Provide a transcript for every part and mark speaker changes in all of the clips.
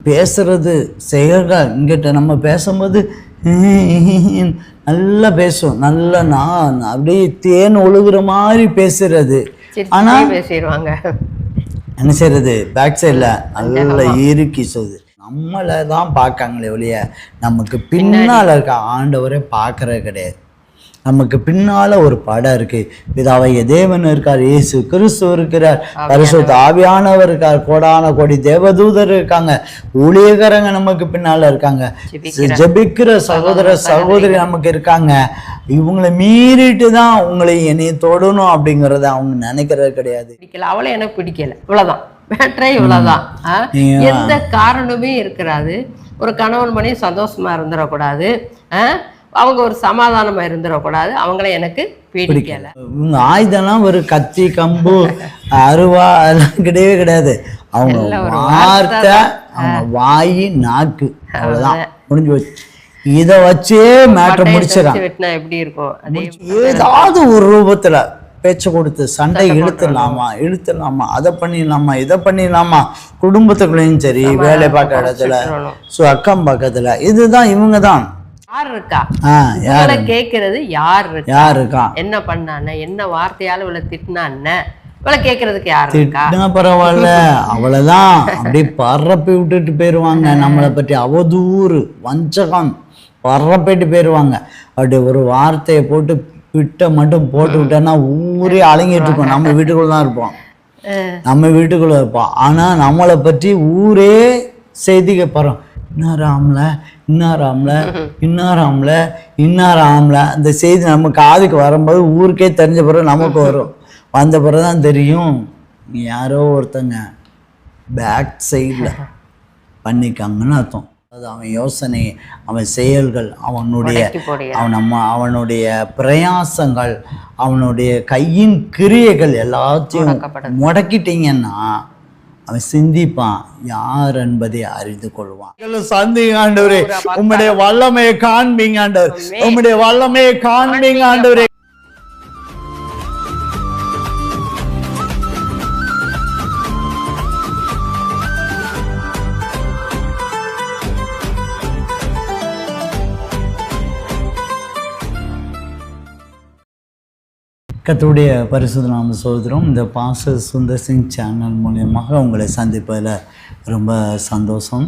Speaker 1: பேசுறது செயல்கள் இங்கிட்ட நம்ம பேசும்போது நல்லா பேசும், நல்லா நான் அப்படியே தேன் ஒழுகுற மாதிரி பேசுறது. ஆனால்
Speaker 2: பேசிடுவாங்க,
Speaker 1: என்ன செய்யறது, பேக் சைடில் நல்லா இறுக்கி சொல்லுது. நம்மளை தான் பார்க்காங்களே ஒழிய நமக்கு பின்னால் இருக்க ஆண்டவரே பார்க்கறது கிடையாது. நமக்கு பின்னால ஒரு படம் இருக்கு. பிதாவாகிய தேவன் இருக்கார், இயேசு கிறிஸ்து இருக்கிறார், பரிசுத்த ஆவியானவர் இருக்கார், கோடான கோடி தேவதூதர் இருக்காங்க, ஊழியக்காரங்க நமக்கு பின்னால இருக்காங்க, ஜெபிக்கிற சகோதர சகோதரி நமக்கு இருக்காங்க. இவங்களை மீறிட்டு தான் உங்களை என்னைய தொடணும் அப்படிங்கறத அவங்க நினைக்கிறது கிடையாது.
Speaker 2: அவளை எனக்கு பிடிக்கல, இவ்வளவுதான் மேட்ரே, இவ்வளவுதான். எந்த காரணமே இருக்கிறாது. ஒரு கணவன் மணி சந்தோஷமா இருந்துடக்கூடாது, அவங்க ஒரு சமாதானமா இருந்துடக்கூடாது, அவங்கள எனக்கு பிடிக்கல.
Speaker 1: இவங்க ஆயுதம்லாம் ஒரு கத்தி கம்பு அருவா அதெல்லாம் கிடையவே கிடையாது. அவங்க வார்த்தை, அவங்க வாயி நாக்கு, அவ்வளவுதான், முடிஞ்சு போச்சு. இதை வச்சே மேட்டர் முடிச்சிடறாங்க.
Speaker 2: எப்படி இருக்கும்,
Speaker 1: ஏதாவது ஒரு ரூபத்துல பேச்ச கொடுத்து சண்டை இழுத்துடலாமா, அதை பண்ணிடலாமா, இதை பண்ணிடலாமா, குடும்பத்துக்குள்ளேயும் சரி, வேலை பார்க்க இடத்துல, அக்கம் பக்கத்துல, இதுதான் இவங்க தான்.
Speaker 2: யார் இருக்கா கேக்குறது, யார் இருக்கா, என்ன பண்ணான, என்ன வார்த்தையால இவளை திட்டினான்னு இவளை கேக்குறதுக்கு யார் இருக்கா?
Speaker 1: பரவாயில்ல, அவ்வளவுதான், அப்படியே பரப்பி விட்டுட்டு போயிருவாங்க. நம்மளை பற்றி அவதூறு வஞ்சகம் பரப்பிட்டு போயிருவாங்க. அப்படி ஒரு வார்த்தையை போட்டு விட்ட மட்டும் போட்டு விட்டோன்னா ஊரே அலங்கிட்டு இருக்கோம். நம்ம வீட்டுக்குள்ள தான் இருப்போம், நம்ம வீட்டுக்குள்ள இருப்போம். ஆனா நம்மளை பற்றி ஊரே செய்தி கேட்பறோம், இன்னாராம்ல அந்த செய்தி நம்ம காதுக்கு வரும்போது ஊருக்கே தெரிஞ்ச பிறகு நமக்கு வரும். வந்த பிறகுதான் தெரியும் யாரோ ஒருத்தங்க பேக் சைடில் பண்ணிக்காங்கன்னு அர்த்தம். அது அவன் யோசனை, அவன் செயல்கள், அவனுடைய பிரயாசங்கள், அவனுடைய கையின் கிரியைகள் எல்லாத்தையும் முடக்கிட்டீங்கன்னா அவன் சிந்திப்பான், யார் என்பதை அறிந்து கொள்வான். சந்திங்க ஆண்டவரே, உம்முடைய வல்லமையை காண்பீங்க ஆண்டவர், உம்முடைய வல்லமையை காண்பீங்க ஆண்டவரே. கர்த்தருடைய பரிசுத்த நாம சகோதரம், இந்த பாஸ்டர் சுந்தர் சிங் சேனல் மூலியமாக உங்களை சந்திப்பதில் ரொம்ப சந்தோஷம்.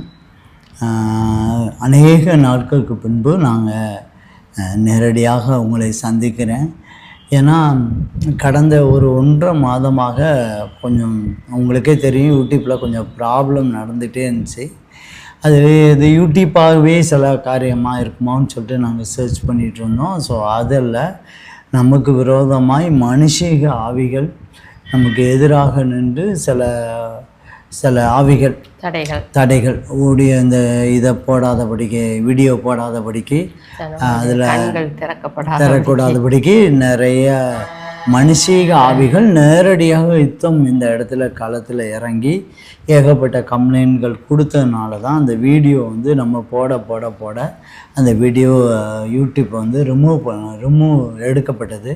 Speaker 1: அநேக நாட்களுக்கு பின்பு நாங்கள் நேரடியாக உங்களை சந்திக்கிறேன். ஏன்னா கடந்த ஒரு 1.5 மாதமாக கொஞ்சம் உங்களுக்கே தெரியும், யூடியூப்பில் கொஞ்சம் ப்ராப்ளம் நடந்துகிட்டே இருந்துச்சு. இது யூடியூப்பாகவே சில காரியமாக இருக்குமான்னு சொல்லிட்டு நாங்கள் சர்ச் பண்ணிகிட்டு இருந்தோம். ஸோ அதில் நமக்கு விரோதமாய் மனுஷீக ஆவிகள் நமக்கு எதிராக நின்று சில ஆவிகள் தடைகள் ஓடிய இந்த இதை போடாதபடிக்கு, வீடியோ போடாதபடிக்கு, அதில் திறக்கூடாதபடிக்கு நிறைய மனுஷீக ஆவிகள் நேரடியாக யுத்தம் இந்த இடத்துல களத்தில் இறங்கி ஏகப்பட்ட கம்ப்ளைண்ட்கள் கொடுத்ததுனால தான் அந்த வீடியோ நம்ம போட அந்த வீடியோ யூடியூப் ரிமூவ் எடுக்கப்பட்டது.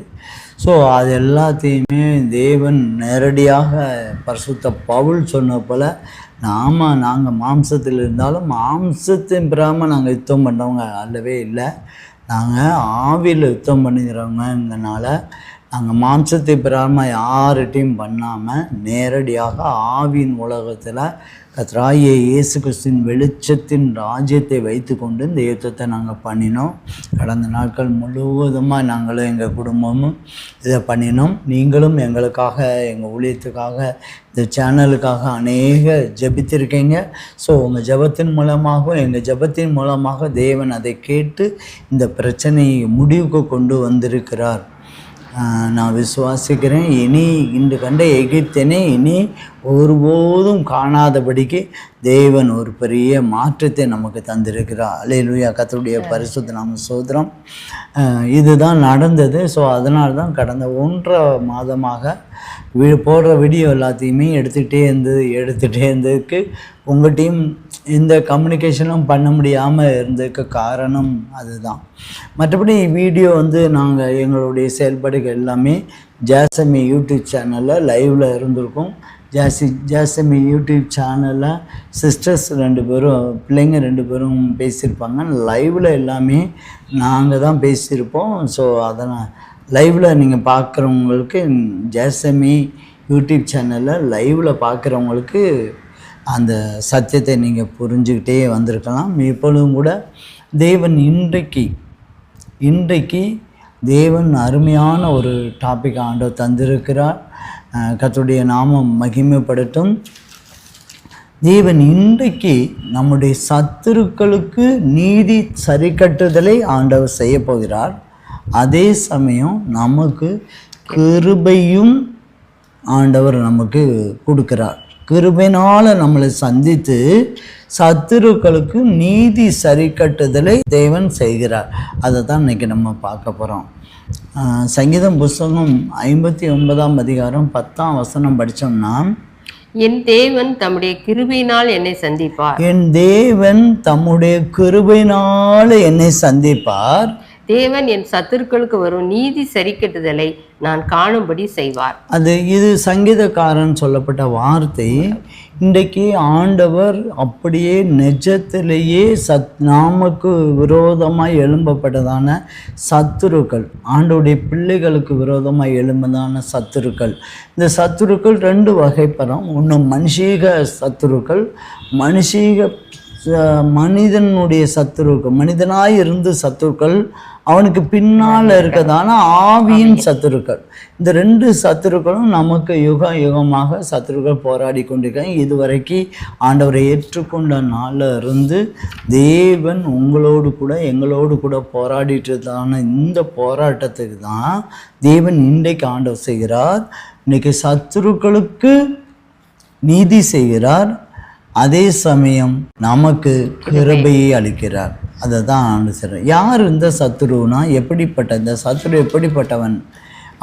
Speaker 1: ஸோ அது எல்லாத்தையுமே தேவன் நேரடியாக பரிசுத்த பவுல் சொன்ன போல் நாங்கள் மாம்சத்தில் இருந்தாலும் மாம்சத்தின் பிராம நாங்கள் யுத்தம் பண்ணுறவங்க அல்லவே இல்லை, நாங்கள் ஆவியில் யுத்தம் பண்ணுகிறவங்கனால நாங்கள் மாம்சத்தை பெறாமல் யார்கிட்டையும் பண்ணாமல் நேரடியாக ஆவியின் உலகத்தில் கர்த்தராகிய இயேசு கிறிஸ்துவின் வெளிச்சத்தின் ராஜ்யத்தை வைத்து கொண்டு இந்த யுத்தத்தை நாங்கள் பண்ணினோம். கடந்த நாட்கள் முழுவதுமாக நாங்களும் எங்கள் குடும்பமும் இதை பண்ணினோம். நீங்களும் எங்களுக்காக, எங்கள் ஊழியத்துக்காக, இந்த சேனலுக்காக அநேக ஜெபித்திருக்கீங்க. ஸோ உங்கள் ஜெபத்தின் மூலமாகவும் எங்கள் ஜெபத்தின் மூலமாக தேவன் அதை கேட்டு இந்த பிரச்சனையை முடிவுக்கு கொண்டு வந்திருக்கிறார். நான் விசுவாசிக்கிறேன். இனி இன்று கண்ட எகிப்தினை இனி ஒருபோதும் காணாதபடிக்கு தேவன் ஒரு பெரிய மாற்றத்தை நமக்கு தந்திருக்கிறார். அல்லேலூயா, கர்த்தருடைய பரிசுத்த நாம ஸ்தோத்திரம். இதுதான் நடந்தது. ஸோ அதனால தான் கடந்த 1.5 மாதமாக போடுற வீடியோ எல்லாத்தையுமே எடுத்துகிட்டே இருந்ததுக்கு உங்கள்கிட்டையும் இந்த கம்யூனிகேஷனும் பண்ண முடியாமல் இருந்ததுக்கு காரணம் அதுதான். மற்றபடி வீடியோ நாங்கள் எங்களுடைய செயல்பாடுகள் எல்லாமே ஜாசமி யூடியூப் சேனலில் லைவில் இருந்திருக்கோம். ஜாசமி யூடியூப் சேனலில் சிஸ்டர்ஸ் 2 பேரும் பிள்ளைங்க 2 பேரும் பேசியிருப்பாங்க. லைவில் எல்லாமே நாங்கள் தான் பேசியிருப்போம். ஸோ அதனால் லைவில் நீங்கள் பார்க்குறவங்களுக்கு ஜாசமி யூடியூப் சேனலில் லைவில் பார்க்குறவங்களுக்கு அந்த சத்தியத்தை நீங்கள் புரிஞ்சுக்கிட்டே வந்திருக்கலாம். இப்பொழுதும் கூட தேவன் இன்றைக்கு தேவன் அருமையான ஒரு டாபிக் ஆண்டவர் தந்திருக்கிறார். கர்த்தருடைய நாமம் மகிமைப்படட்டும். தேவன் இன்றைக்கு நம்முடைய சத்துருக்களுக்கு நீதி சரி கட்டுதலை ஆண்டவர் செய்ய போகிறார். அதே சமயம் நமக்கு கிருபையும் ஆண்டவர் நமக்கு கொடுக்கிறார். கிருபையினால் நம்மளை சந்தித்து சத்துருக்களுக்கு நீதி சரி கட்டுதலை தேவன் செய்கிறார். அதை தான் இன்றைக்கி நம்ம பார்க்க போகிறோம். சங்கீதம் புஸ்தகம் 59ஆம் அதிகாரம் 10ஆம் வசனம் படித்தோம்னா,
Speaker 2: என் தேவன் தம்முடைய கிருபையினால் என்னை சந்திப்பார்.
Speaker 1: என் தேவன் தம்முடைய கிருபையினால் என்னை சந்திப்பார்.
Speaker 2: தேவன் என் சத்துருக்களுக்கு வரும் நீதி சரி கட்டுதலை நான் காணும்படி செய்வார்.
Speaker 1: இது சங்கீதக்காரன் சொல்லப்பட்ட வார்த்தை. இன்றைக்கு ஆண்டவர் அப்படியே நிஜத்திலேயே நமக்கு விரோதமாய் எழும்பப்பட்டதான சத்துருக்கள், ஆண்டவருடைய பிள்ளைகளுக்கு விரோதமாய் எழும்பதான சத்துருக்கள். இந்த சத்துருக்கள் 2 வகைப்படும். ஒன்று மனுஷீக சத்துருக்கள், மனிதனுடைய சத்துருக்கள், மனிதனாய் இருந்து சத்துருக்கள், அவனுக்கு பின்னால் இருக்கிறதான ஆவியின் சத்துருக்கள். இந்த 2 சத்துருக்களும் நமக்கு யுகமாக சத்துருக்கள் போராடி கொண்டிருக்காங்க. இதுவரைக்கும் ஆண்டவரை ஏற்றுக்கொண்ட நாளில் இருந்து தேவன் உங்களோடு கூட எங்களோடு கூட போராடிட்டுதான இந்த போராட்டத்துக்கு தான் தேவன் இன்றைக்கு ஆண்டவர் செய்கிறார். இன்றைக்கி சத்துருக்களுக்கு நீதி செய்கிறார். அதே சமயம் நமக்கு கிருபையை அளிக்கிறார். அதை தான் ஆண்டு செய்கிறார். யார் இந்த சத்துருனா இந்த சத்துரு எப்படிப்பட்டவன்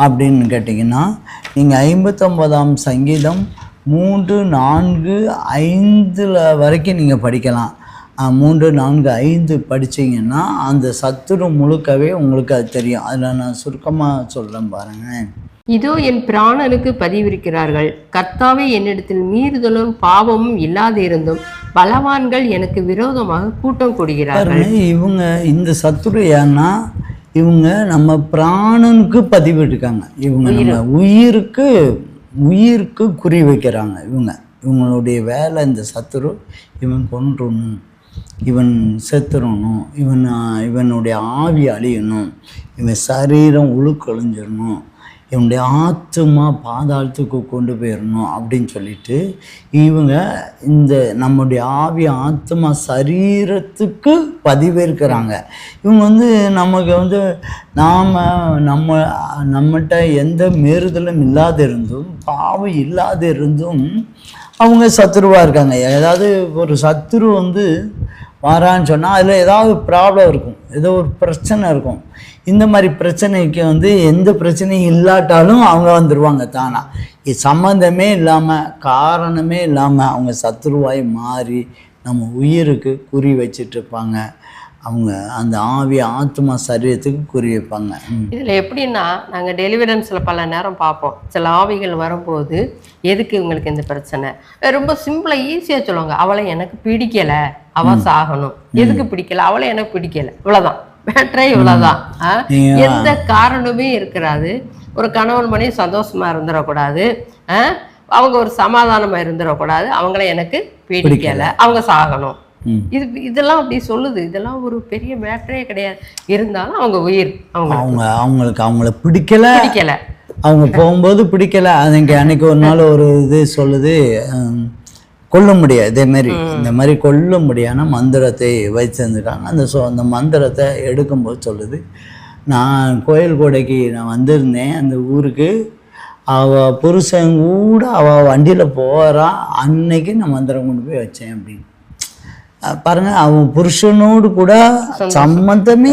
Speaker 1: அப்படின்னு கேட்டிங்கன்னா, நீங்கள் 59ஆம் சங்கீதம் 3, 4, 5 வரைக்கும் நீங்கள் படிக்கலாம். 3, 4, 5 படித்தீங்கன்னா அந்த சத்துரு முழுக்கவே உங்களுக்கு அது தெரியும். அதில் நான் சுருக்கமாக சொல்கிறேன் பாருங்கள்.
Speaker 2: இதோ என் பிராணனுக்கு பதிவிருக்கிறார்கள். கர்த்தாவே, என்னிடத்தில் மீறுதலும் பாவமும் இல்லாதிருந்தும் பலவான்கள் எனக்கு விரோதமாக கூட்டம் கூடுகிறார்கள்.
Speaker 1: இவங்க இந்த சத்துரு ஏன்னா இவங்க நம்ம பிராணனுக்கு பதிவிட்டுருக்காங்க. இவங்க நம்ம உயிருக்கு குறி வைக்கிறாங்க. இவங்களுடைய வேலை இந்த சத்துரு இவன் கொன்றணும், இவன் செத்துறணும், இவனுடைய ஆவி அழியணும், இவன் சரீரம் உழுக்கொழிஞ்சிடணும், இவனுடைய ஆத்துமா பாதாளத்துக்கு கொண்டு போயிடணும் அப்படின்னு சொல்லிட்டு இவங்க இந்த நம்முடைய ஆவி ஆத்துமா சரீரத்துக்கு பதிவேற்கிறாங்க. இவங்க நமக்கு நம்மகிட்ட எந்த மீறுதலும் இல்லாத இருந்தும் பாவம் இல்லாத இருந்தும் அவங்க சத்துருவாக இருக்காங்க. ஏதாவது ஒரு சத்துரு வரான்னு சொன்னால் அதில் ஏதாவது ப்ராப்ளம் இருக்கும், ஏதோ ஒரு பிரச்சனை இருக்கும். இந்த மாதிரி பிரச்சனைக்கு எந்த பிரச்சனையும் இல்லாட்டாலும் அவங்க வந்துடுவாங்க தானா. சம்மந்தமே இல்லாமல் காரணமே இல்லாமல் அவங்க சத்துருவாய் மாறி நம்ம உயிருக்கு குறி வச்சிட்ருப்பாங்க. அவங்க அந்த ஆவி ஆத்மா சரீரத்துக்கு குறி வைப்பாங்க.
Speaker 2: இதில் எப்படின்னா, நாங்கள் டெலிவரன்ஸில் பல நேரம் பார்ப்போம். சில ஆவிகள் வரும்போது எதுக்கு இவங்களுக்கு இந்த பிரச்சனை, ரொம்ப சிம்பிளாக ஈஸியாக சொல்லுவாங்க. அவளை எனக்கு பிடிக்கலை, அவள் சாகணும். எதுக்கு பிடிக்கல, அவளை எனக்கு பிடிக்கலை, இவ்வளோதான் மேட்ரே, இவ்வளோதான். எந்த காரணமே இருக்கிறாது. ஒரு கணவன் மனைவி சந்தோஷமாக இருந்துடக்கூடாது, அவங்க ஒரு சமாதானமாக இருந்துடக்கூடாது, அவங்கள எனக்கு பிடிக்கலை, அவங்க சாகணும். இதெல்லாம் அப்படி சொல்லுது. இதெல்லாம் ஒரு பெரிய மேட்டரே கிடையாது. இருந்தாலும் அவங்க உயிர்,
Speaker 1: அவங்கள பிடிக்கல, அவங்க போகும்போது பிடிக்கல. அன்னைக்கு ஒரு நாள் ஒரு இது சொல்லுது, கொல்ல முடியாது, இந்த மாதிரி கொல்ல முடியாத மந்திரத்தை வச்சிருந்துருக்காங்க. அந்த மந்திரத்தை எடுக்கும்போது சொல்லுது, நான் கோயில் கொடைக்கு நான் வந்திருந்தேன் அந்த ஊருக்கு, அவள் புருஷன் கூட அவள் வண்டியில் போகிறான், அன்னைக்கு நான் மந்திரம் கொண்டு போய் வச்சேன் அப்படின்னு. பாருங்க, அவன் புருஷனோடு கூட சம்மந்தமே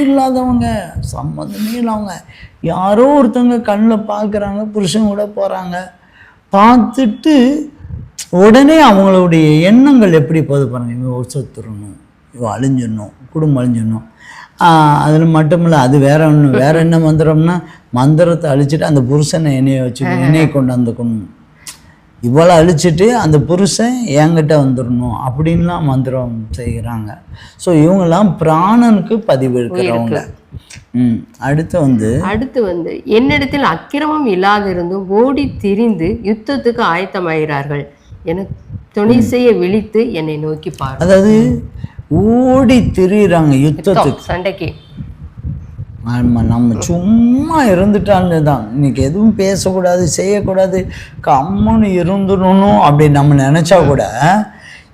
Speaker 1: இல்லாதவங்க யாரோ ஒருத்தவங்க கண்ணில் பார்க்குறாங்க, புருஷன் கூட போகிறாங்க. பார்த்துட்டு உடனே அவங்களுடைய எண்ணங்கள் எப்படி போகுது பாருங்கள். இவன் சொத்துடணும், இவன் அழிஞ்சிடணும், குடும்பம் அழிஞ்சிடணும். அதில் மட்டும் இல்லை, அது வேற என்ன மந்திரம்னா, மந்திரத்தை அழிச்சிட்டு அந்த புருஷனை எண்ணெயை வச்சு எண்ணெயை கொண்டாந்து இவளை அழிச்சிட்டு அந்த புருஷன் என்கிட்ட வந்துடணும் அப்படின்லாம் மந்திரம் செய்கிறாங்க. ஸோ இவங்கெல்லாம் பிராணனுக்கு பதிவு இருக்கிறவங்க.
Speaker 2: அடுத்து வந்து என்னிடத்தில் அக்கிரமம் இல்லாதிருந்தும் ஓடி திரிந்து யுத்தத்துக்கு ஆயத்தமாகிறார்கள், எனக்கு துணை செய்ய விழித்து என்னை நோக்கி பாரு.
Speaker 1: அதாவது ஓடி திரியிறாங்க யுத்தத்துக்கு,
Speaker 2: சண்டைக்கு.
Speaker 1: நம்ம சும்மா இருந்துட்டாங்க தான், இன்னைக்கு எதுவும் பேசக்கூடாது செய்யக்கூடாது கம்முன்னு இருந்துடணும் அப்படின்னு நம்ம நினைச்சா கூட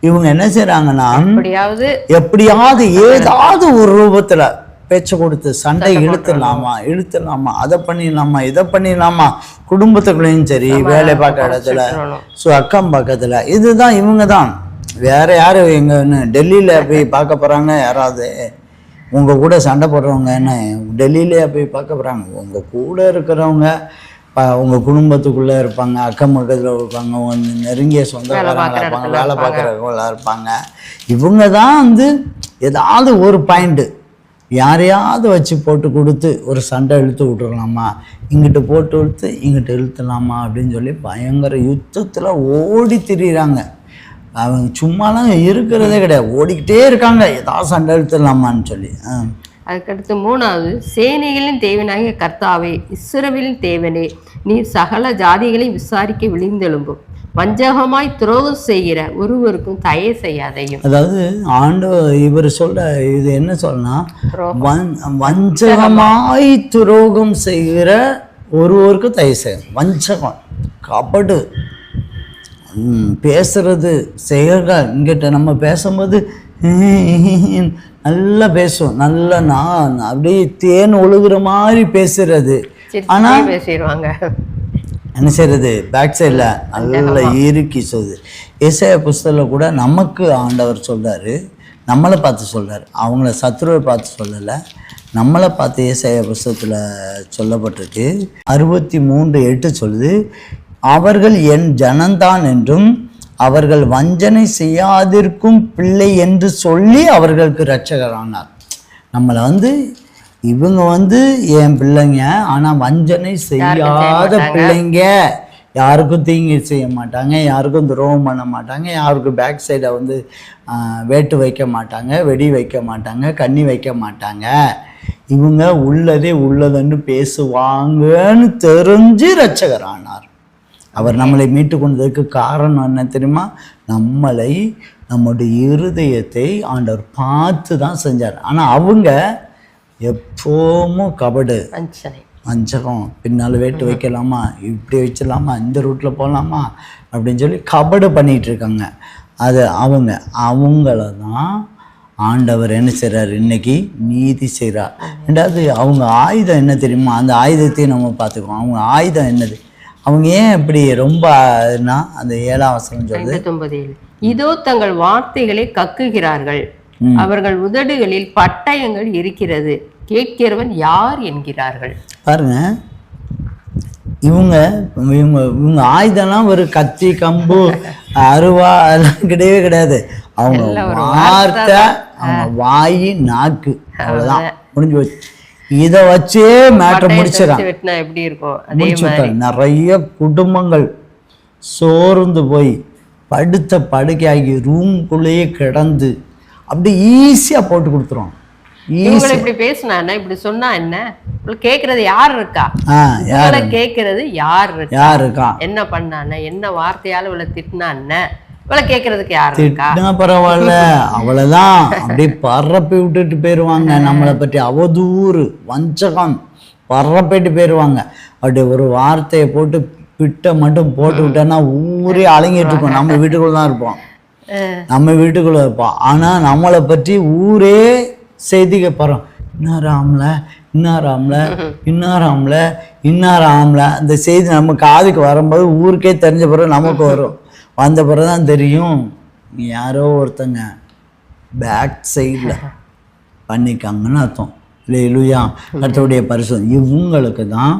Speaker 1: இவங்க என்ன செய்யறாங்கன்னா எப்படியாவது ஏதாவது ஒரு ரூபத்துல பேச்ச கொடுத்து சண்டை இழுத்துடலாமா அதை பண்ணிடலாமா இதை பண்ணிடலாமா, குடும்பத்துக்குள்ளேயும் சரி வேலை பார்க்குற இடத்துல அக்கம் பக்கத்துல. இதுதான் இவங்க தான், வேற யாரு எங்கன்னு டெல்லியில போய் பார்க்க போறாங்க, யாராவது உங்க கூட சண்டை போடுறவங்க என்ன டெல்லியிலே போய் பார்க்க போறாங்க? உங்க கூட இருக்கிறவங்க உங்க குடும்பத்துக்குள்ள இருப்பாங்க, அக்கம் பக்கத்துல இருப்பாங்க, உங்க நெருங்கிய சொந்தக்காரங்களா இருப்பாங்க, வேலை பார்க்குறவங்களா இருப்பாங்க. இவங்க தான் வந்து ஏதாவது ஒரு பாயிண்ட் யாரையாவது வச்சு போட்டு கொடுத்து ஒரு சண்டை இழுத்து விட்டுறலாமா, இங்கிட்டு போட்டு இழுத்து இங்கிட்டு இழுத்துலாமா அப்படின்னு சொல்லி பயங்கர யுத்தத்தில் ஓடி திரியிறாங்க. அவங்க சும்மாலாம் இருக்கிறதே கிடையாது, ஓடிக்கிட்டே இருக்காங்க ஏதாவது சண்டை இழுத்துடலாமான்னு சொல்லி.
Speaker 2: அதுக்கடுத்து 3வது, சேனைகளின் தேவனாகிய கர்த்தாவே, இஸ்ரவேலின் தேவனே, நீர் சகல ஜாதிகளையும் விசாரிக்க விழிந்தெழும்பும், வஞ்சகமாய் துரோகம் செய்கிற ஒருவருக்கும் தயை செய்யாதையும்.
Speaker 1: அதாவது ஆண்டவர் இவர் சொல்ற இது என்ன சொல்லனா, வஞ்சகமாய் துரோகம் செய்கிற ஒருவருக்கு தயை செய்யும். வஞ்சகம், கபடு, பேசுறது செய்யற. இங்கிட்ட நம்ம பேசும்போது நல்லா பேசும், நல்லா நான் அப்படியே தேன் ஒழுகுற மாதிரி பேசுறது. ஆனா
Speaker 2: பேசிடுவாங்க,
Speaker 1: என்ன செய்யறது, பேக் சைடில் நல்லா இறுக்கி சொல்லுது. ஏசாயா புஸ்தகத்தில் கூட நமக்கு ஆண்டவர் சொல்றாரு, நம்மளை பார்த்து சொல்றாரு, அவங்கள சத்துருவை பார்த்து சொல்லலை, நம்மளை பார்த்து ஏசாயா புஸ்தகத்தில் சொல்லப்பட்டிருக்கு. 63:8 சொல்லுது, அவர்கள் என் ஜனந்தான் என்றும் அவர்கள் வஞ்சனை செய்யாதிருக்கும் பிள்ளை என்று சொல்லி அவர்களுக்கு இரட்சகரானார். நம்மளை வந்து இவங்க வந்து என் பிள்ளைங்க, ஆனால் வஞ்சனை செய்யாத பிள்ளைங்க, யாருக்கும் தீங்கு செய்ய மாட்டாங்க, யாருக்கும் துரோகம் பண்ண மாட்டாங்க, யாருக்கும் பேக் சைடை வந்து வேட்டு வைக்க மாட்டாங்க, வெடி வைக்க மாட்டாங்க, கண்ணி வைக்க மாட்டாங்க, இவங்க உள்ளதே உள்ளதுன்னு பேசுவாங்கன்னு தெரிஞ்சு இரட்சகரானார். அவர் நம்மளை மீட்டு கொண்டதுக்கு காரணம் என்ன தெரியுமா, நம்மளை நம்முடைய இருதயத்தை ஆண்டவர் பார்த்து தான் செஞ்சார். ஆனால் அவங்க எப்போவும் கபடு, வஞ்சகம், பின்னால் வேட்டு வைக்கலாமா, இப்படி வச்சிடலாமா, இந்த ரூட்டில் போகலாமா அப்படின்னு சொல்லி கபடு பண்ணிகிட்டு இருக்காங்க. அது அவங்கள தான் ஆண்டவர் என்ன செய்கிறார், இன்னைக்கு நீதி செய்கிறார். ரெண்டாவது அவங்க ஆயுதம் என்ன தெரியுமா, அந்த ஆயுதத்தையும் நம்ம பார்த்துக்குவோம். அவங்க ஆயுதம் என்னது, அவங்க ஏன் இப்படி ரொம்ப அந்த 7ஆம் வசனம் சொல்லுது,
Speaker 2: இதோ தங்கள் வார்த்தைகளை கக்குகிறார்கள், அவர்கள் உதடுகளில் பட்டயங்கள் இருக்கிறது, கேட்கிறவன் யார் என்கிறார்கள்.
Speaker 1: பாருங்க, இவங்க இவங்க இவங்க ஆயுதம்லாம் ஒரு கத்தி, கம்பு, அருவா அதெல்லாம் கிடையவே கிடையாது. அவங்க வார்த்தை, அவங்க வாயி, நாக்கு, அவ்வளவுதான், முடிஞ்சு போச்சு. இதை வச்சே மேட்டர் முடிச்சிடறாங்க.
Speaker 2: எப்படி இருக்கும்,
Speaker 1: நிறைய குடும்பங்கள் சோர்ந்து போய் படுத்த படுக்கையாகி ரூம்குள்ளேயே கிடந்து அப்படி ஈஸியா போட்டு கொடுத்துருவோம்.
Speaker 2: இப்படி பேசினா என்ன, இப்படி சொன்னா என்ன, கேக்குறது யார் இருக்கா, கேக்குறது யார் இருக்கா, என்ன பண்ணான, என்ன வார்த்தையால இவளை திட்டினா என்ன, இவளை கேட்கறதுக்கு யாரு இருக்கா,
Speaker 1: பரவாயில்ல, அவ்வளவுதான், அப்படியே பரப்பி விட்டுட்டு போயிருவாங்க. நம்மளை பற்றி அவதூறு, வஞ்சகம் பரப்பிட்டு போயிருவாங்க. அப்படி ஒரு வார்த்தையை போட்டு பிட்ட மட்டும் போட்டு விட்டோன்னா ஊரே அலங்கிட்டு இருக்கோம். நம்ம வீட்டுக்குள்ள தான் இருப்போம், நம்ம வீட்டுக்குள்ள இருப்போம். ஆனா நம்மளை பற்றி ஊரே செய்திக்க போறோம், இன்னாராம்ல இன்னாராம்ல இன்னாராம்ல இன்னாராம்ல. அந்த செய்தி நம்ம காதுக்கு வரும்போது ஊருக்கே தெரிஞ்ச பிறகு நமக்கு வரும். வந்த பிறகு தான் தெரியும் யாரோ ஒருத்தங்க பேக் சைடில் பண்ணிக்காங்கன்னு அர்த்தம். இல்லையா, கர்த்தருடைய பரிசுத்தம். இவங்களுக்கு தான்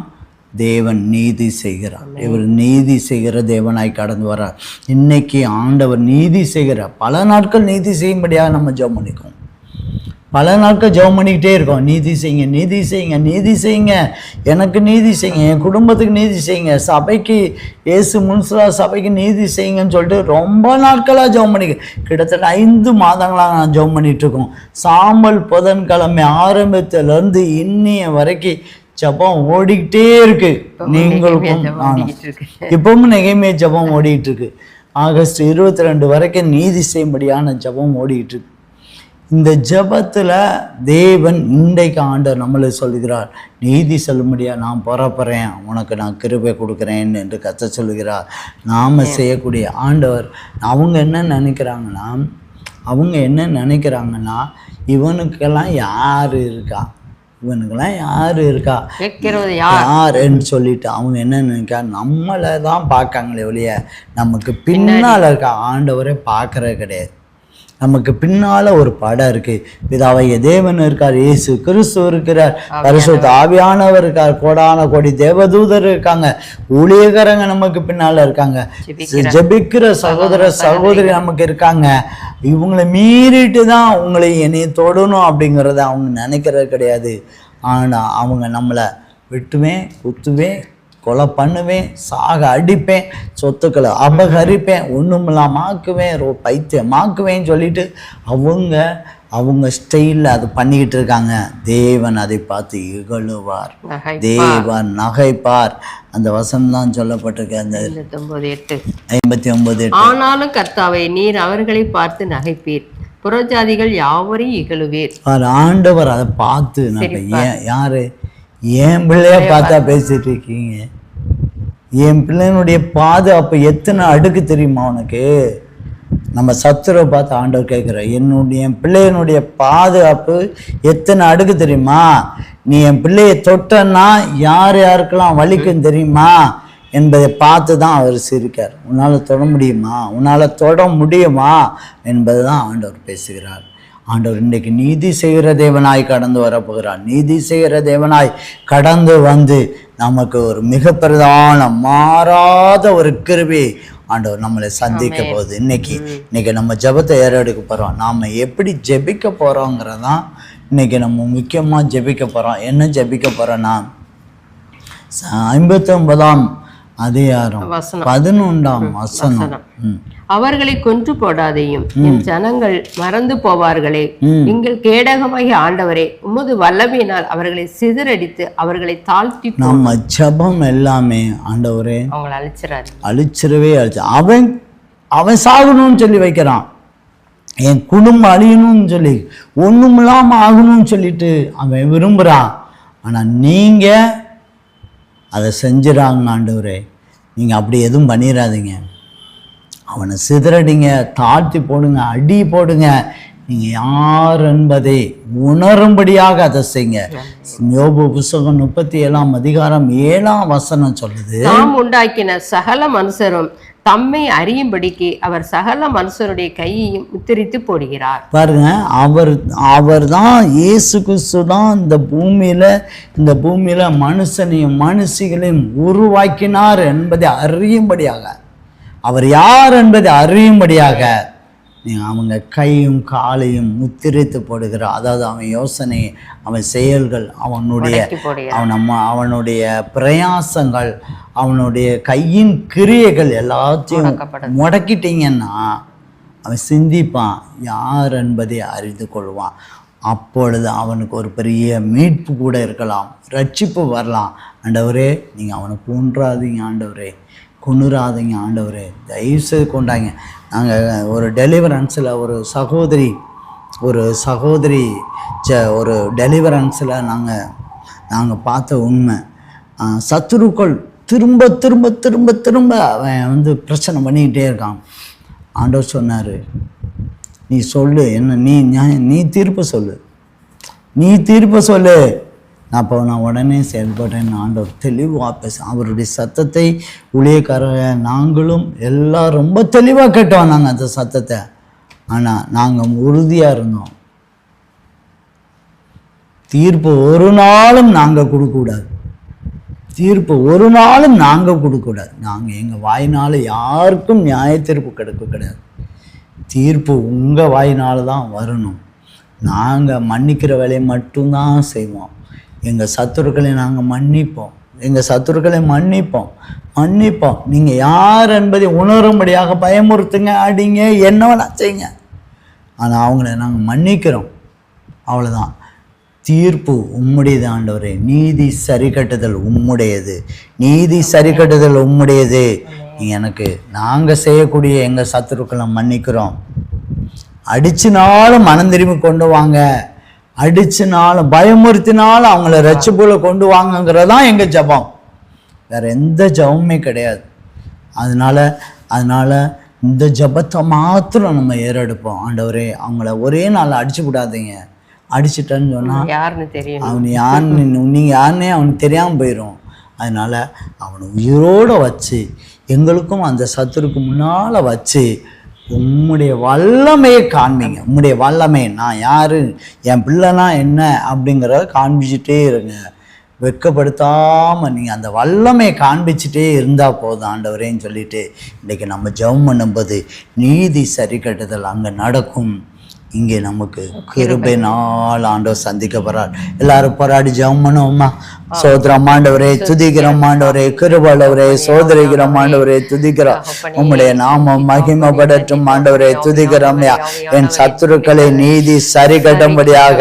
Speaker 1: தேவன் நீதி செய்கிறார். இவர் நீதி செய்கிற தேவனாய் கடந்து வர்றார். இன்னைக்கு ஆண்டவர் நீதி செய்கிறார். பல நாட்கள் நீதி செய்யும்படியாக நம்ம ஜெபம் பண்ணிக்குவோம். பல நாட்கள் ஜெபம் பண்ணிக்கிட்டே இருக்கோம். நீதி செய்யுங்க, நீதி செய்யுங்க, நீதி செய்யுங்க, எனக்கு நீதி செய்யுங்க, என் குடும்பத்துக்கு நீதி செய்யுங்க, சபைக்கு இயேசு முன்சலா சபைக்கு நீதி செய்யுங்கன்னு சொல்லிட்டு ரொம்ப நாட்களாக ஜெபம் பண்ணிக்க, கிட்டத்தட்ட 5 மாதங்களாக நான் ஜெபம் பண்ணிட்டு இருக்கோம். சாம்பல் புதன்கிழமை ஆரம்பத்திலேருந்து இன்னைய வரைக்கும் ஜெபம் ஓடிக்கிட்டே இருக்கு. நீங்களுக்கும் இப்பவும் நெகேமியா ஜெபம் ஓடிட்டு இருக்கு. ஆகஸ்ட் 22 வரைக்கும் நீதி செய்யும்படியான ஜெபம் ஓடிட்டு இருக்கு. இந்த ஜெபத்தில் தேவன் இன்றைக்கு ஆண்டவர் நம்மளை சொல்லுகிறார், நீதி சொல்லும்படியா நான் புறப்படுறேன், உனக்கு நான் கிருபை கொடுக்குறேன் என்று கத்த சொல்லுகிறார். நாம் செய்யக்கூடிய ஆண்டவர் அவங்க என்ன நினைக்கிறாங்கன்னா இவனுக்கெல்லாம் யார் இருக்கா, இவனுக்கெல்லாம் யார் இருக்கா, யாருன்னு சொல்லிட்டு அவங்க என்ன நினைக்கிறா, நம்மளை தான் பார்க்காங்களே ஒழிய நமக்கு பின்னால் இருக்க ஆண்டவரை பார்க்கறது கிடையாது. நமக்கு பின்னால ஒரு படம் இருக்கு. பிதாவாகிய தேவன் இருக்கார், இயேசு கிறிஸ்து இருக்கிறார், பரிசுத்த ஆவியானவர் இருக்கார், கோடான கோடி தேவதூதர் இருக்காங்க, ஊழியக்காரங்க நமக்கு பின்னால இருக்காங்க, ஜெபிக்கிற சகோதர சகோதரி நமக்கு இருக்காங்க. இவங்களை மீறிட்டு தான் உங்களை என்னைய தொடணும் அப்படிங்கிறத அவங்க நினைக்கிறது கிடையாது. ஆனால் அவங்க நம்மளை வெட்டுவேன், குத்துவேன், கொலை பண்ணுவேன், சாக அடிப்பேன், சொத்துக்களை அபகரிப்பேன், ஒன்றுமில்லாமாக்குவேன், பைத்தியமாக்குவேன்னு சொல்லிட்டு அவங்க ஸ்டைலில் அது பண்ணிக்கிட்டு இருக்காங்க. தேவன் அதை பார்த்து இகழுவார், தேவன் நகைப்பார். அந்த வசனம் தான் சொல்லப்பட்டிருக்கு, அந்த 59:8.
Speaker 2: ஆனாலும் கர்த்தாவே நீர் அவர்களை பார்த்து நகைப்பீர், புறஜாதிகள் யாவரையும் இகழுவீர்.
Speaker 1: ஆண்டவர் அதை பார்த்து யாரு என் பிள்ளைய பார்த்தா பேசிட்டு இருக்கீங்க, என் பிள்ளைனுடைய பாதுகாப்பு எத்தனை அடுக்கு தெரியுமா உனக்கு? நம்ம சத்துருவை பார்த்து ஆண்டவர் கேட்குற, என் பிள்ளையனுடைய பாதுகாப்பு எத்தனை அடுக்கு தெரியுமா? நீ என் பிள்ளையை தொட்டன்னா யார் யாருக்கெல்லாம் வலிக்கும் தெரியுமா என்பதை பார்த்து தான் அவர் சிரிக்கார். உன்னால் தொட முடியுமா என்பது தான் ஆண்டவர் பேசுகிறார். ஆண்டவர் இன்றைக்கு நீதி செய்கிற தேவனாய் கடந்து வரப்போகிறார். நீதி செய்கிற தேவனாய் கடந்து வந்து நமக்கு ஒரு மிக பிரதான மாறாத ஒரு கிருபை ஆண்டவர் நம்மளை சந்திக்க போகுது. இன்னைக்கு நம்ம ஜெபத்தை ஏறெடுக்க போகிறோம். நாம் எப்படி ஜெபிக்க போகிறோங்கிறதான் இன்னைக்கு நம்ம முக்கியமாக ஜெபிக்க போகிறோம். என்ன ஜெபிக்க போகிறோன்னா 59ஆம் அதிகாரம் 11ஆம் வசனம்.
Speaker 2: அவர்களை கொன்று போடாதையும் என் ஜனங்கள் மறந்து போவார்களே, எங்கள் கேடகமாகிய ஆண்டவரே உமது வல்லமையினால் அவர்களை சிதறடித்து அவர்களை தாழ்த்தி.
Speaker 1: நம்ம ஜெபம் எல்லாமே ஆண்டவரே
Speaker 2: அவங்களை
Speaker 1: அழிச்சிடவே அவன் சாகணும்னு சொல்லி வைக்கிறான், என் குடும்பம் அழியணும்னு சொல்லி, ஒண்ணுமில்லாம ஆகணும்னு சொல்லிட்டு அவன் விரும்புறான். ஆனா நீங்க அதை செஞ்சிடாங்க ஆண்டவரே, நீங்கள் அப்படி எதுவும் பண்ணிடாதீங்க. அவனை சிதறடிங்க, தாழ்த்தி போடுங்க, அடி போடுங்க. நீங்கள் யார் என்பதை உணரும்படியாக அதை செய்யுங்க. யோபு புஸ்தகம் 37ஆம் அதிகாரம் 7ஆம் வசனம் சொல்லுது,
Speaker 2: நாம் உண்டாக்கின சகல மனுஷரும் தம்மை அறியும்படிக்கு அவர் சகல மனுஷருடைய கையையும் முத்திரித்து போடுகிறார்.
Speaker 1: பாருங்க, அவர் தான் இயேசு கிறிஸ்து தான் இந்த பூமியில மனுஷனையும் மனுஷிகளையும் உருவாக்கினார் என்பதை அறியும்படியாக, அவர் யார் என்பதை அறியும்படியாக அவங்க கையும் காலையும் முத்திரித்து போடுகிறார். அதாவது அவன் யோசனை, அவன் செயல்கள், அவனுடைய பிரயாசங்கள், அவனுடைய கையின் கிரியைகள் எல்லாத்தையும் முடக்கிட்டீங்கன்னா அவன் சிந்திப்பான், யார் என்பதை அறிந்து கொள்வான். அப்பொழுது அவனுக்கு ஒரு பெரிய மீட்பு கூட இருக்கலாம், ரட்சிப்பு வரலாம். ஆண்டவரே நீங்கள் அவனை கொன்றாதீங்க ஆண்டவரே, கொன்னுறாதீங்க ஆண்டவரே, தயவுசெய்து கொண்டாங்க. நாங்கள் ஒரு டெலிவரன்ஸில் ஒரு டெலிவரன்ஸில் நாங்கள் பார்த்த உண்மை, சத்துருக்கள் திரும்ப திரும்ப திரும்ப திரும்ப அவன் பிரச்சனை பண்ணிக்கிட்டே இருக்கான். ஆண்டவர் சொன்னார், நீ சொல்லு, என்ன நீ தீர்ப்பு சொல்லு, நான் உடனே செயல்பட்டேன். ஆண்டவர் தெளிவாக பேச, அவருடைய சத்தத்தை ஊழியக்காரங்க நாங்களும் எல்லாம் ரொம்ப தெளிவாக கேட்டோம். நாங்கள் அந்த சத்தத்தை, ஆனால் நாங்கள் உறுதியாக இருந்தோம். தீர்ப்பு ஒரு நாளும் நாங்கள் கொடுக்கக்கூடாது, நாங்கள் எங்கள் வாயினால் யாருக்கும் நியாய தீர்ப்பு கிடையாது. தீர்ப்பு உங்கள் வாயினால் தான் வரணும். நாங்கள் மன்னிக்கிற வேலையை மட்டும்தான் செய்வோம். எங்கள் சத்துருக்களை நாங்கள் மன்னிப்போம், எங்கள் சத்துருக்களை மன்னிப்போம். நீங்கள் யார் என்பதை உணரும்படியாக பயமுறுத்துங்க, அடிங்க, என்ன வேணா செய்யுங்க. ஆனால் அவங்கள நாங்கள் மன்னிக்கிறோம், அவ்வளோதான். தீர்ப்பு உம்முடையது ஆண்டவரே, நீதி சரி கட்டுதல் உம்முடையது, நீதி சரி கட்டுதல் உம்முடையது. எனக்கு நாங்கள் செய்யக்கூடிய எங்கள் சத்துருக்களை மன்னிக்கிறோம். அடிச்சுனாலும் மனம் திரும்பி கொண்டு வாங்க, அடிச்சுனாலும் பயமுறுத்தினாலும் அவங்கள ரட்சிப்புல கொண்டு வாங்கங்கிறதான் எங்கள் ஜபம். வேற எந்த ஜபமுமே கிடையாது. அதனால இந்த ஜபத்தை மாத்திரம் நம்ம ஏறெடுப்போம். ஆண்டவரே அவங்கள ஒரே நாள் அடிச்சு விடாதீங்க. அடிச்சுட்டேன்னு சொன்னால்
Speaker 2: யாருன்னு தெரியும்,
Speaker 1: அவன் யாருன்னு நீங்கள் யாருன்னே அவனுக்கு தெரியாமல் போயிடும். அதனால அவனை உயிரோடு வச்சு எங்களுக்கும் அந்த சத்துருக்கு முன்னால் வச்சு உம்முடைய வல்லமையை காண்பீங்க. உம்முடைய வல்லமை, நான் யாரு, என் பிள்ளைனா என்ன அப்படிங்கிறத காண்பிச்சுட்டே இருங்க. வெட்கப்படுத்தாமல் நீங்கள் அந்த வல்லமையை காண்பிச்சுட்டே இருந்தால் போதும் ஆண்டவரேன்னு சொல்லிட்டு இன்றைக்கி நம்ம ஜெபம் பண்ணும்போது நீதி சரி கட்டுதல் அங்கே நடக்கும். இங்கே நமக்கு கிருபை நாள் ஆண்டவர் சந்திக்க போறார். எல்லாரும் போராடி ஜெபம் பண்ணுவோமா? சோதரம் ஆண்டவரே, துதிக்கிறோம் ஆண்டவரே, கிருபையுள்ளவரே, சோதரிக்கிறோம் ஆண்டவரே, துதிக்கிறோம். உம்முடைய நாமம் மகிமைப்படட்டும் ஆண்டவரே, துதிக்கிறோம். என் சத்துருக்களை நீதி சரி கட்டும்படியாக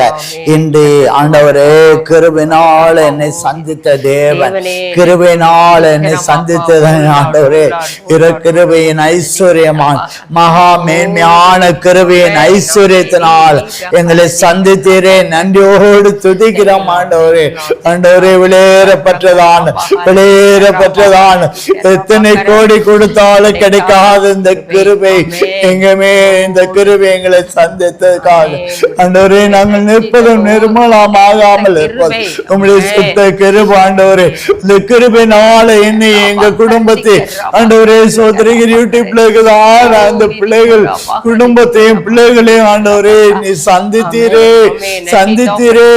Speaker 1: இன்று ஆண்டவரே கிருபையினால் என்னை சந்தித்த தேவன், கிருபையினால் என்னை சந்தித்தது ஆண்டவரே. கிருபையின் ஐஸ்வர்யமான் மகா மேன்மையான கிருபையின் ஐஸ்வர்யத்தினால் எங்களை சந்தித்தீரே, நன்றியோடு துதிக்கிறோம் ஆண்டவரே. ஆண்டவரே விளையேறப்பட்டதான் எத்தனை கோடி கொடுத்தாலும் கிடைக்காத இந்த கிருபை எங்குமே, இந்த கிருபை எங்களை சந்தித்ததுக்காக ஆண்டவரே நாங்கள் நிற்பதும் நிர்மலமாகாமல் இருப்பது உங்களுடைய சுத்த கிருபை ஆண்டவரே. இந்த கிருபைனால என்னை எங்க குடும்பத்தை ஆண்டவரே சோதரிகிற யூடியூப்ல இருக்குதான் அந்த பிள்ளைகள் குடும்பத்தையும் பிள்ளைகளையும் ஆண்டவரே நீ சந்தித்தீரே,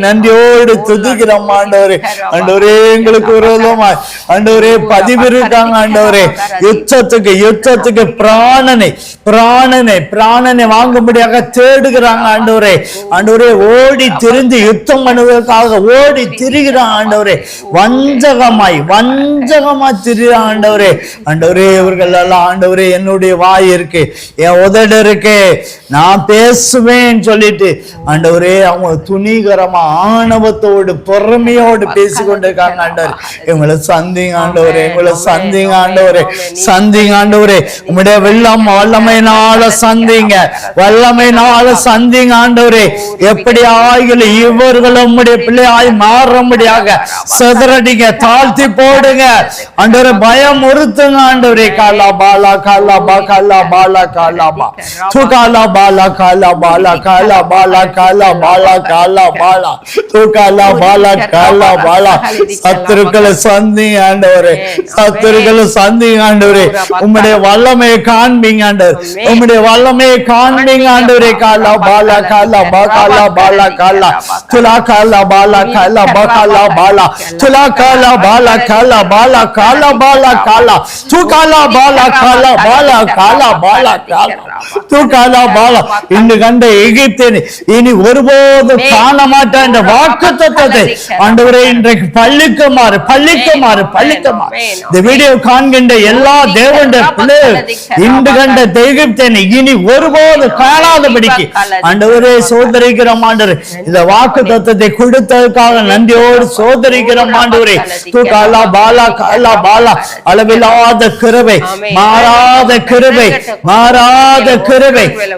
Speaker 1: நன்றியோடு துதிக்கிறோம் ஆண்டவரே. ஆண்டவரே எங்களுக்கு விரோதமா ஆண்டவரே பதிவு இருக்காங்க ஆண்டவரே. யுத்தத்துக்கு பிராணனை வாங்கும்படியாக தேடுகிறாங்க ஆண்டவரே. ஆண்டவரே ஓடி திரிந்து யுத்தம் பண்ணுவதற்காக ஓடி திரிகிறான் ஆண்டவரே. வஞ்சகமாய் திரிகிறான் ஆண்டவரே. ஆண்டவரே இவர்கள் எல்லாம் ஆண்டவரே என்னுடைய வாய் இருக்கு, என் உதடு இருக்கு, நான் பேசுவேன் சொல்லிட்டு ஆண்டவரே அவங்க துணிகரமா ஆணவத்தோடு பொறுமையோடு பேசிக்கொண்டிருக்காங்க ஆண்டவரே. எங்களை சந்திங்க ஆண்டவரே, சந்திங்க ஆண்டவரே. உம்முடைய வல்லமையினால சந்திங்க ஆண்டவரே. எப்படி ஆய்கள் இவர்களும் உம்முடைய பிள்ளையாய் மாறும்படியாக சிதறடிங்க, தாழ்த்தி போடுங்க ஆண்டவரே. பயம் உறுத்துங்க ஆண்டவரே. காலா பாலா காலா பா காலா பாலா காலா பா துகாலா பாலா காலா பாலா காலா பாலா காலா பாலா காலா பாலா துகாலா பாலா காலா பாலா. சத்துருக்களை சந்திங்க ஆண்டவரே, உம்முடைய வல்லமையை காண்பீங்க ஆண்டவர், உம்முடைய வல்லமையை காண்பீங்க ஆண்டவரே. காலா பாலா காலா பா காலா பாலா காலா துலா காலா பாலா காலா பா காலா பாலா துலா காலா பாலா காலா பாலா காலா பாலா காலா துகாலா பாலா காலா பாலா காலா பாலா காலா துகாலா பாலா. இன்று கண்ட எகிப்தியனை இனி ஒருபோதும் காண மாட்டான் என்ற வாக்குத்தத்தத்தை ஆண்டவரே இன்றைக்கு பள்ளிக்குமாறு. இந்த வீடியோ காண்கின்ற எல்லா தேவனுடைய பிள்ளைகள் இன்று கண்ட எகிப்தியனை இனி ஒருபோது காணாதபடிக்கு ஆண்டவரே சோதரிக்கிறோம் ஆண்டவரே. இந்த வாக்குத்தத்தத்தை கொடுத்ததற்காக நன்றியோடு சோதரிக்கிறோம் ஆண்டவரே. துகாலா பாலா காலா பாலா. அளவில்லாத கிருபை, மாறாத கிருபை,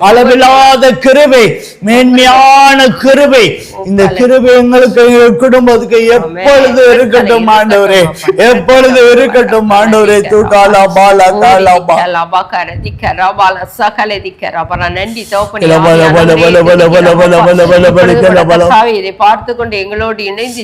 Speaker 1: அளவில்லாத கிருபை, மேன்மையான கிருபை. இந்த கிருபை எங்களுக்கு குடும்பத்துக்கு எப்பொழுது இருக்கட்டும் ஆண்டவரே, எப்பொழுது இருக்கட்டும் ஆண்டவரே. தூகாலா பாலா காலா பா
Speaker 2: இதை பார்த்து கொண்டு எங்களோடு இணைந்து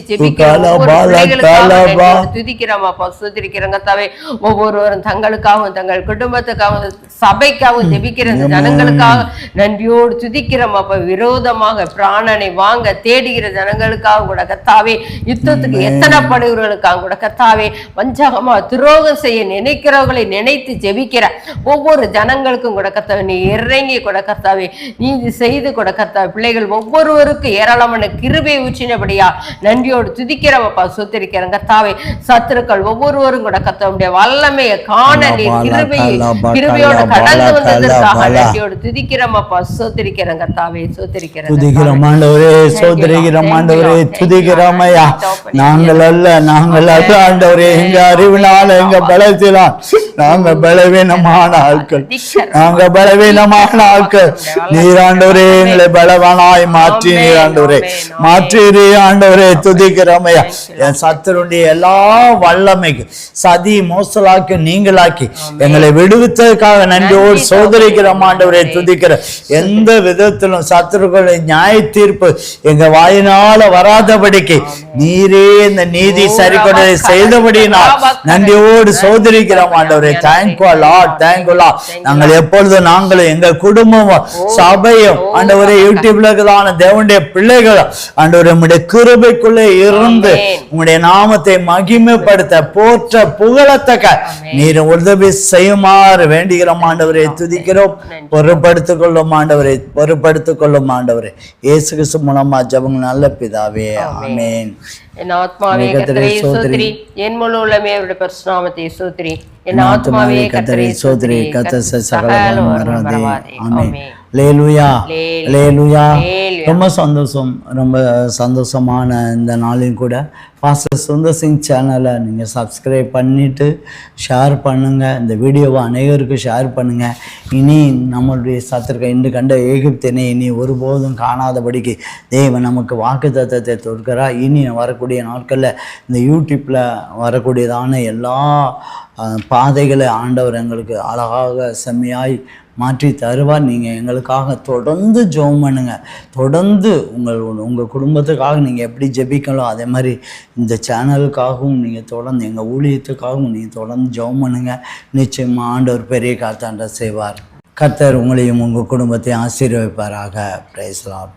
Speaker 2: ஒவ்வொருவரும் தங்களுக்காகவும் தங்கள் குடும்பத்துக்காகவும் சபைக்காகவும் ஜெபிக்கிற ஜனங்களுக்காக நன்றியோடு துதிக்கிறோம் அப்ப. விரோதமாக பிராணனை வாங்க தேடுகிற ஜனங்களுக்காக கூட கர்த்தாவே, யுத்தத்துக்கு எத்தனைப்படுகிறவர்களுக்காக கூட கர்த்தாவே, வஞ்சகமா துரோகம் செய்ய நினைக்கிறவர்களை நினைத்து ஜெபிக்கிற ஒவ்வொரு ஜனங்களுக்கும் கூட கர்த்தாவே நீ இறங்கி கூட கர்த்தாவே நீதி செய்து கூட கர்த்தாவே, பிள்ளைகள் ஒவ்வொருவருக்கும் ஏராளமான கிருபை ஊற்றினபடியா நன்றியோடு துதிக்கிறவப்பா, சுத்திரிக்கிறேன் கர்த்தாவே. சத்துருக்கள் ஒவ்வொருவரும் கூட கர்த்தாவுடைய வல்லமையை காண நீர் கிருபையோடு கடந்து வந்ததற்காக நன்றியோடு துதிக்கிறோமப்பா, சுத்திரிக்கிறேன் கர்த்தாவே, சுத்திரிக்கிறேன்.
Speaker 1: துதிக்கிறோம் ஆண்டவரே, சோதரிக்கிறோம் ஆண்டவரே, துதிக்கிறோம் ஐயா. நாங்கள் அல்ல ஆண்டவரே, எங்க அறிவினால எங்க பலத்தினால் நாங்க பலவீனமான ஆட்கள், நாங்க பலவீனமான ஆட்கள். நீராண்டவரே எங்களை பலவானாய் மாற்றி நீராண்டவரே மாற்றி ஆண்டவரே, துதிக்கிறோமையா. என் சத்துருடைய எல்லா வல்லமைக்கு சதி மோசலாக்கி நீங்களாக்கி எங்களை விடுவித்ததுக்காக நன்றியோடு சோதரிக்கிறோம் ஆண்டவரே, துதிக்கிற. எந்த விதத்திலும் சத்துருக்களை நியாய தீர்ப்பு எங்க வாயினால வராதபடிக்கு நீரே இந்த நீதி சரிபடுவதை செய்தபடினால் நன்றியோடு சோதரிக்கிறோம் ஆண்டவரே. Thank you Lord, thank you Lord. நாங்கள் எப்பொழுதும் நாங்களும் எங்க குடும்பமும் சபையும் ஆண்டவரே யூடியூப்ல இருக்கிறதான தேவனுடைய பிள்ளைகள் ஆண்டவரே உம்முடைய கிருபைக்குள்ளே இருந்து உம்முடைய நாமத்தை மகிமைப்படுத்த போற்ற புகழத்தக்க நீர் உதவி செய்யுமாறு வேண்டுகிறோம் ஆண்டவரே, துதிக்கிறோம். பொறுப்படுத்திக் கொள்ளும் ஆண்டவரே, பொறுப்படுத்திக் கொள்ளும் ஆண்டவரே. இயேசு கிறிஸ்து மூலமா ஜெபங்கள் நல்ல பிதாவே, ஆமென்.
Speaker 2: என் ஆத்மாவே கர்த்தரை ஸ்தோத்திரி, என் முழு உள்ளமே அவருடைய பரிசுத்த நாமத்தை ஸ்தோத்திரி. என் ஆத்மாவே கர்த்தரை ஸ்தோத்திரி, கர்த்தர் சகலமும் மறவாதே. ஆமென்.
Speaker 1: அல்லேலூயா, அல்லேலூயா. ரொம்ப சந்தோஷம், ரொம்ப சந்தோஷமான இந்த நாளையும் கூட பாஸ்டர் சுந்தர் சிங் சேனலை நீங்கள் சப்ஸ்கிரைப் பண்ணிவிட்டு ஷேர் பண்ணுங்கள். இந்த வீடியோவை அனைவருக்கும் ஷேர் பண்ணுங்கள். இனி நம்மளுடைய சத்துருக்க இன்று கண்ட எகிப்தினை இனி ஒருபோதும் காணாதபடிக்கு தேவன் நமக்கு வாக்குத்தத்தத்தை கொடுக்கிறார். இனி வரக்கூடிய நாட்களில் இந்த யூடியூப்பில் வரக்கூடியதான எல்லா பாதைகளை ஆண்டவர் எங்களுக்கு அழகாக செம்மையாய் மாற்றி தருவார். நீங்கள் எங்களுக்காக தொடர்ந்து ஜெபம் பண்ணுங்க. தொடர்ந்து உங்கள் குடும்பத்துக்காக நீங்கள் எப்படி ஜெபிக்கலாம் அதே மாதிரி இந்த சேனலுக்காகவும் நீங்கள் தொடர்ந்து எங்கள் ஊழியத்துக்காகவும் நீங்கள் தொடர்ந்து ஜெபம் பண்ணுங்க. நிச்சயமாக ஆண்டவர் பெரிய காத்தாண்ட செய்வார். கர்த்தர் உங்களையும் உங்கள் குடும்பத்தையும் ஆசீர்வதிப்பாராக. Praise the Lord.